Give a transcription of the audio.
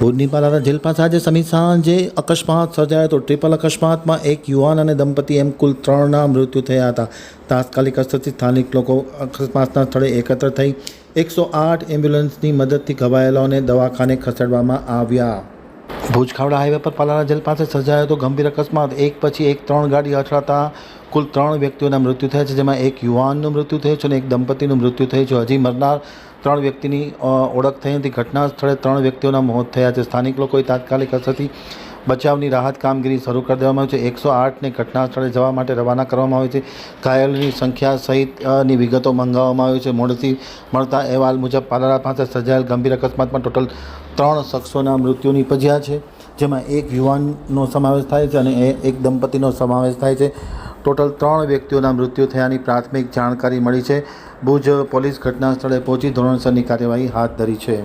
ભુજની પાલારા જેલ પાસે આજે સમી સાંજે અકસ્માત સર્જાયો હતો। ટ્રિપલ અકસ્માતમાં એક યુવાન અને દંપતી એમ કુલ 3ના મૃત્યુ થયા હતા। તાત્કાલિક અસરથી સ્થાનિક લોકો અકસ્માતના સ્થળે એકત્ર થઈ 108 એમ્બ્યુલન્સની મદદથી ઘવાયેલાઓને દવાખાને ખસેડવામાં આવ્યા। ભુજ ખાવડા હાઈવે પર પાલારા જેલ પાસે સર્જાયો હતો ગંભીર અકસ્માત। એક પછી એક 3 ગાડી અથડાતા કુલ 3 વ્યક્તિઓના મૃત્યુ થયા છે, જેમાં એક યુવાનનું મૃત્યુ થયું છે અને એક દંપતીનું મૃત્યુ થયું છે। હજી મરનાર 3 વ્યક્તિની ઓળખ થઈ નથી। ઘટના સ્થળે 3 વ્યક્તિઓના મોત થયા છે। સ્થાનિક લોકોએ તાત્કાલિક અસરથી બચાવની રાહત કામગીરી શરૂ કરી દેવામાં આવી છે। 108ને ઘટના સ્થળે જવા માટે રવાના કરવામાં આવી છે। ઘાયલોની સંખ્યા સહિતની વિગતો મંગાવવામાં આવી છે। મોડેથી મળતા અહેવાલ મુજબ પાલારા પાસે સર્જાયેલ ગંભીર અકસ્માતમાં ટોટલ 3 શખ્સોના મૃત્યુ નીપજ્યા છે, જેમાં એક યુવાનનો સમાવેશ થાય છે અને એક દંપતીનો સમાવેશ થાય છે। ટોટલ 3 વ્યક્તિઓના મૃત્યુ થયાની પ્રાથમિક જાણકારી મળી છે। ભુજ પોલીસ ઘટના સ્થળે પહોંચી ધોરણસરની કાર્યવાહી હાથ ધરી છે।